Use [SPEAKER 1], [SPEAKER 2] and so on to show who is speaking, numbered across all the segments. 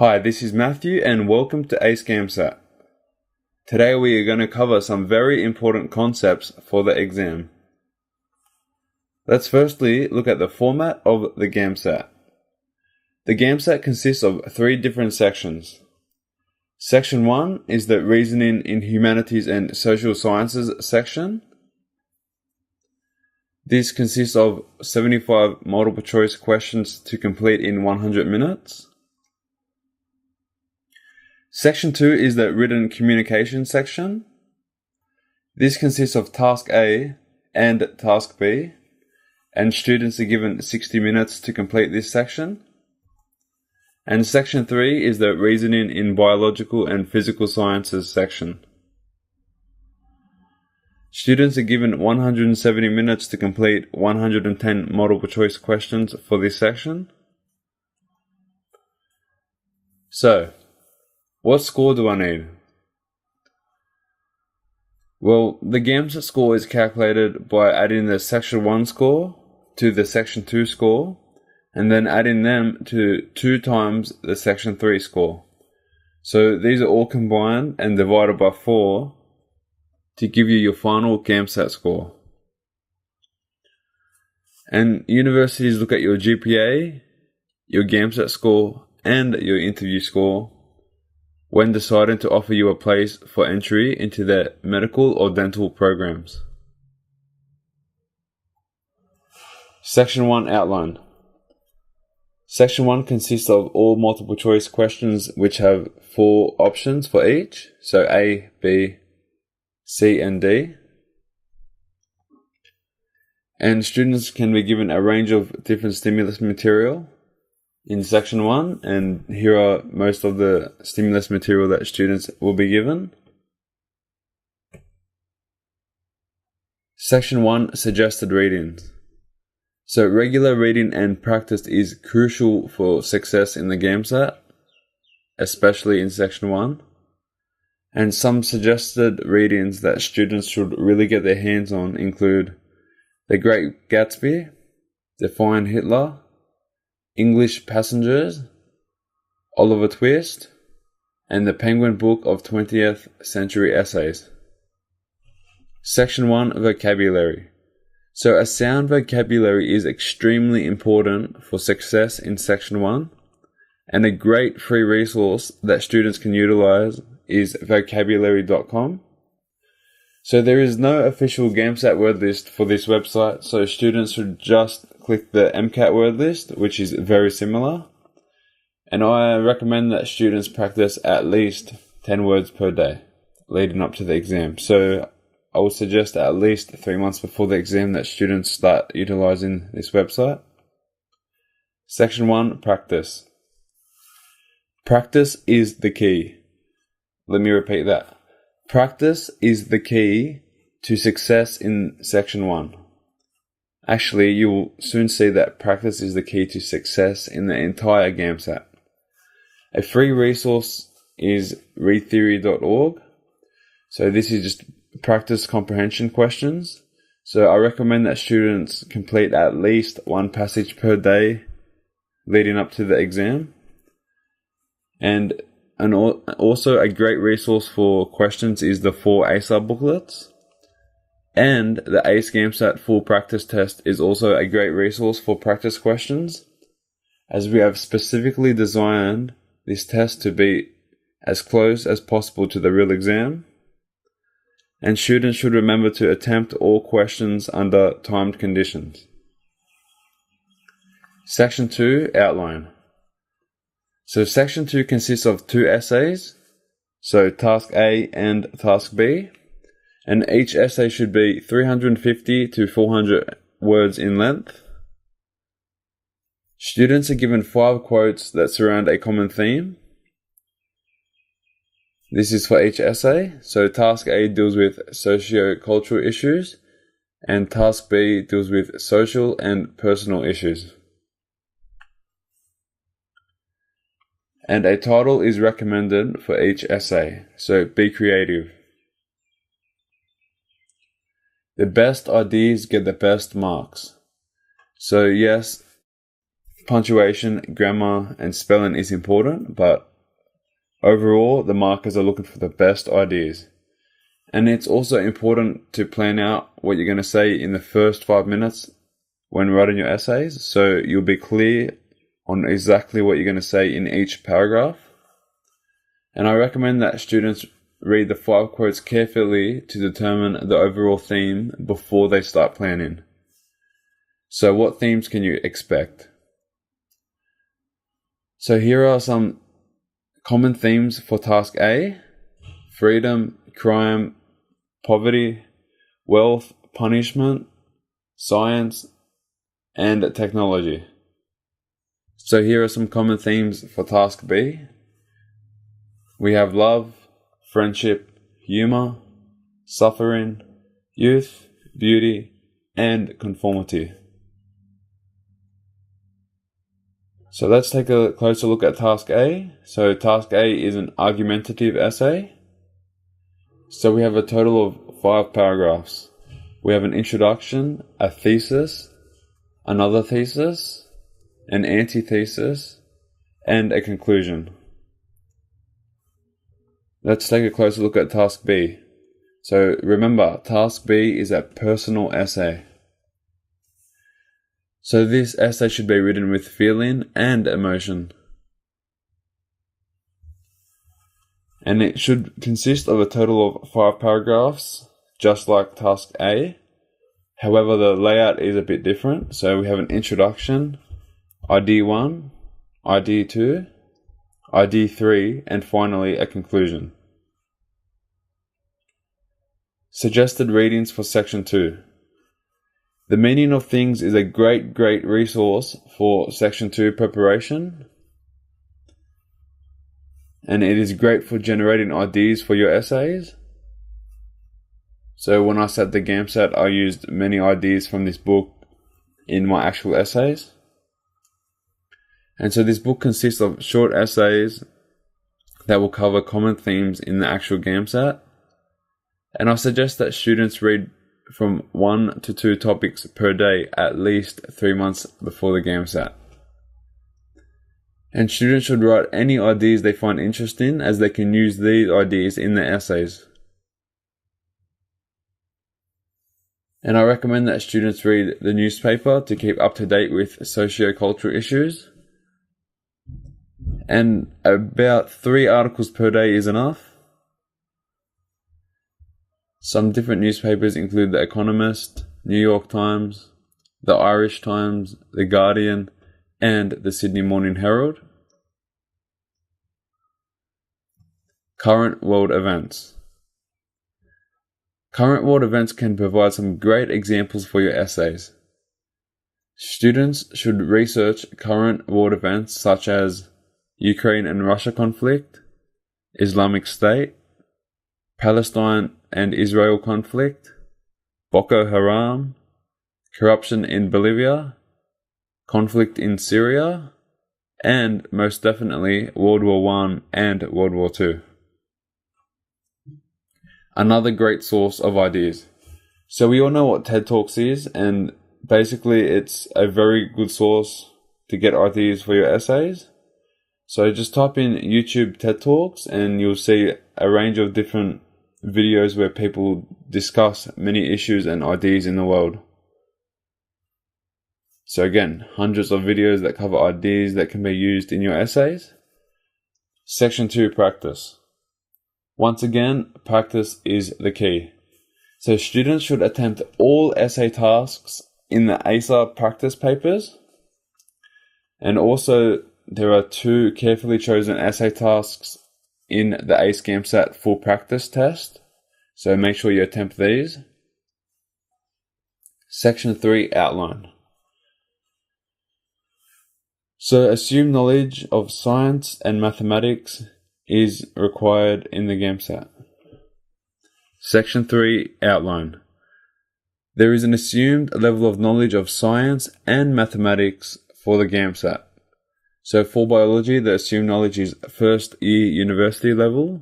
[SPEAKER 1] Hi, this is Matthew and welcome to Ace Gamsat. Today we are going to cover some very important concepts for the exam. Let's firstly look at the format of the gamsat. The gamsat consists of 3 different sections. Section 1 is the Reasoning in Humanities and Social Sciences section. This consists of 75 multiple choice questions to complete in 100 minutes. Section 2 is the Written Communication section. This consists of Task A and Task B, and students are given 60 minutes to complete this section. And Section 3 is the Reasoning in Biological and Physical Sciences section. Students are given 170 minutes to complete 110 multiple choice questions for this section. So, what score do I need? Well, the gamsat score is calculated by adding the Section 1 score to the Section 2 score, and then adding them to 2 times the Section 3 score. So these are all combined and divided by 4 to give you your final gamsat score. And universities look at your GPA, your gamsat score, and your interview score when deciding to offer you a place for entry into their medical or dental programs. Section 1 Outline. Section 1 consists of all multiple choice questions which have 4 options for each, so A, B, C and D. And students can be given a range of different stimulus material in Section 1, and here are most of the stimulus material that students will be given. Section 1 Suggested Readings. So regular reading and practice is crucial for success in the gamsat, especially in Section 1. And some suggested readings that students should really get their hands on include The Great Gatsby, Define Hitler, English Passengers, Oliver Twist, and the Penguin Book of 20th Century Essays. Section 1 Vocabulary. So a sound vocabulary is extremely important for success in Section 1, and a great free resource that students can utilize is vocabulary.com. So there is no official gamsat word list for this website, so students should just click the MCAT word list, which is very similar. And I recommend that students practice at least 10 words per day leading up to the exam. So I would suggest at least 3 months before the exam that students start utilizing this website. Section 1 Practice. Practice is the key. Let me repeat that. Practice is the key to success in Section 1. Actually, you will soon see that practice is the key to success in the entire gamsat. A free resource is readtheory.org. So this is just practice comprehension questions. So I recommend that students complete at least 1 passage per day leading up to the exam. And also a great resource for questions is the 4 ASAR booklets. And the ACE gamsat full practice test is also a great resource for practice questions, as we have specifically designed this test to be as close as possible to the real exam. And students should remember to attempt all questions under timed conditions. Section 2 Outline. So Section 2 consists of 2 essays, so Task A and Task B, and each essay should be 350 to 400 words in length. Students are given 5 quotes that surround a common theme. This is for each essay, so Task A deals with socio-cultural issues, and Task B deals with social and personal issues. And a title is recommended for each essay, so be creative. The best ideas get the best marks. So yes, punctuation, grammar, and spelling is important, but Overall, the markers are looking for the best ideas. And it's also important to plan out what you're going to say in the first 5 minutes when writing your essays, so you'll be clear on exactly what you're going to say in each paragraph. And I recommend that students read the 5 quotes carefully to determine the overall theme before they start planning. So what themes can you expect? So here are some common themes for task A: freedom, crime, poverty, wealth, punishment, science, and technology. So here are some common themes for task B. We have love, friendship, humor, suffering, youth, beauty, and conformity. So let's take a closer look at task A. So task A is an argumentative essay. So we have a total of 5 paragraphs. We have an introduction, a thesis, another thesis, an antithesis, and a conclusion. Let's take a closer look at task B. So remember, task B is a personal essay. So this essay should be written with feeling and emotion. And it should consist of a total of 5 paragraphs, just like task A. However, the layout is a bit different. So we have an introduction, ID 1, ID 2, ID 3, and finally a conclusion. Suggested readings for section 2. The Meaning of Things is a great resource for section 2 preparation. And it is great for generating ideas for your essays. So when I set the gamsat, I used many ideas from this book in my actual essays. And so this book consists of short essays that will cover common themes in the actual gamsat. And I suggest that students read from 1 to 2 topics per day at least 3 months before the gamsat. And students should write any ideas they find interesting, as they can use these ideas in their essays. And I recommend that students read the newspaper to keep up to date with socio-cultural issues. And about 3 articles per day is enough. Some different newspapers include The Economist, New York Times, The Irish Times, The Guardian, and the Sydney Morning Herald. Current world events. Current world events can provide some great examples for your essays. Students should research current world events such as Ukraine and Russia conflict, Islamic State, Palestine and Israel conflict, Boko Haram, corruption in Bolivia, conflict in Syria, and most definitely World War I and World War II. Another great source of ideas. So we all know what TED Talks is, and basically it's a very good source to get ideas for your essays. So just type in YouTube TED Talks and you'll see a range of different videos where people discuss many issues and ideas in the world. So again, hundreds of videos that cover ideas that can be used in your essays. Section 2, practice. Once again, practice is the key. So students should attempt all essay tasks in the ASA practice papers. And also, there are 2 carefully chosen essay tasks in the ACE gamsat full practice test. So make sure you attempt these. Section 3, outline. So assume knowledge of science and mathematics is required in the gamsat. Section 3, outline. There is an assumed level of knowledge of science and mathematics for the gamsat. So for biology, the assumed knowledge is first year university level.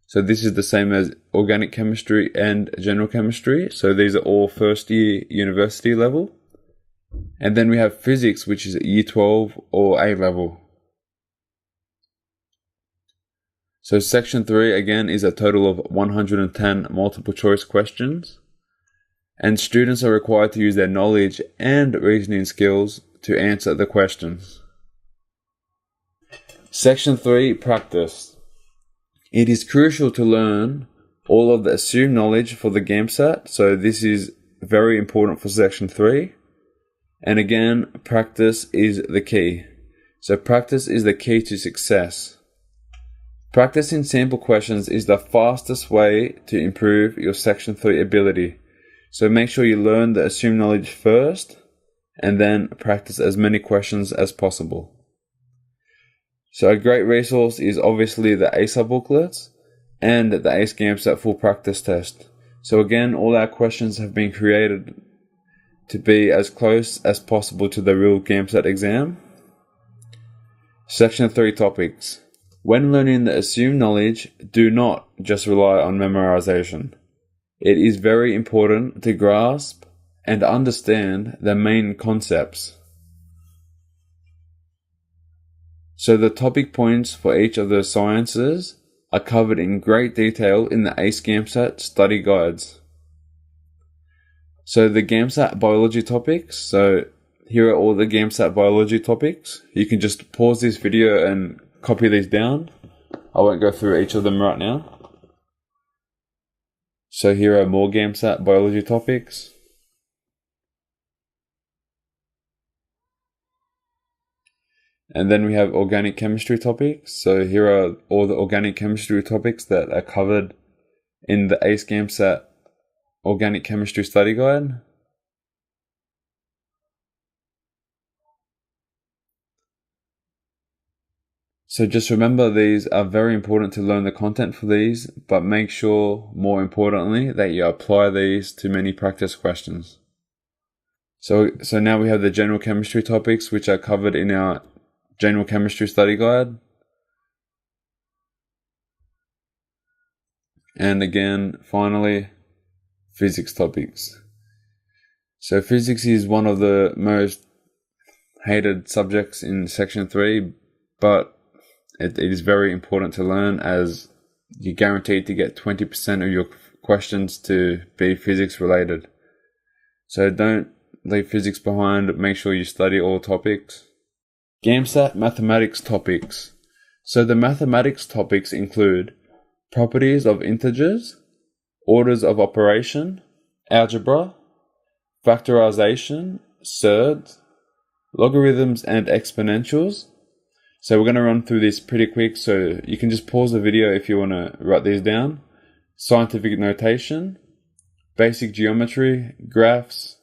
[SPEAKER 1] So this is the same as organic chemistry and general chemistry. So these are all first year university level. And then we have physics, which is year 12 or A level. So section 3 again is a total of 110 multiple choice questions, and students are required to use their knowledge and reasoning skills to answer the questions. Section 3, practice. It is crucial to learn all of the assumed knowledge for the gamsat, so this is very important for section 3. And again, practice is the key. So practice is the key to success. Practicing sample questions is the fastest way to improve your section 3 ability. So make sure you learn the assumed knowledge first, and then practice as many questions as possible. So a great resource is obviously the ACE booklets and the ACE gamsat full practice test. So again, all our questions have been created to be as close as possible to the real gamsat exam. Section 3 topics. When learning the assumed knowledge, do not just rely on memorization. It is very important to grasp and understand the main concepts. So the topic points for each of the sciences are covered in great detail in the ACE gamsat study guides. So the gamsat biology topics, so here are all the gamsat biology topics. You can just pause this video and copy these down. I won't go through each of them right now. So here are more gamsat biology topics. And then we have organic chemistry topics. So here are all the organic chemistry topics that are covered in the ACE gamsat organic chemistry study guide. So just remember, these are very important to learn the content for these, but make sure, more importantly, that you apply these to many practice questions. So now we have the general chemistry topics, which are covered in our general chemistry study guide. And again, finally, physics topics. So physics is one of the most hated subjects in section 3, but it is very important to learn, as you're guaranteed to get 20% of your questions to be physics related. So don't leave physics behind. Make sure you study all topics. gamsat mathematics topics. So the mathematics topics include properties of integers, orders of operation, algebra, factorization, surds, logarithms and exponentials. So we're going to run through this pretty quick, so you can just pause the video if you want to write these down. Scientific notation, basic geometry, graphs,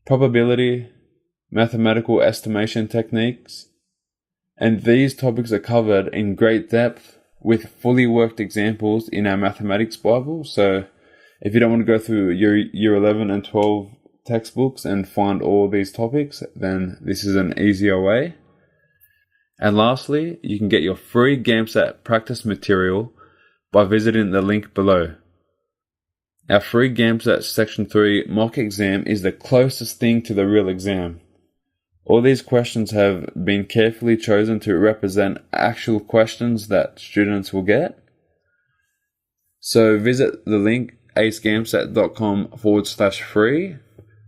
[SPEAKER 1] probability, mathematical estimation techniques. And these topics are covered in great depth with fully worked examples in our mathematics Bible. So if you don't want to go through your year 11 and 12 textbooks and find all these topics, then this is an easier way. And lastly, you can get your free gamsat practice material by visiting the link below. Our free gamsat section 3 mock exam is the closest thing to the real exam. All these questions have been carefully chosen to represent actual questions that students will get. So visit the link acegamsat.com/free,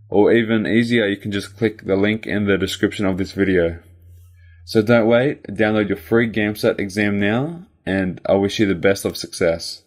[SPEAKER 1] or even easier, you can just click the link in the description of this video. So don't wait, download your free gamsat exam now, and I wish you the best of success.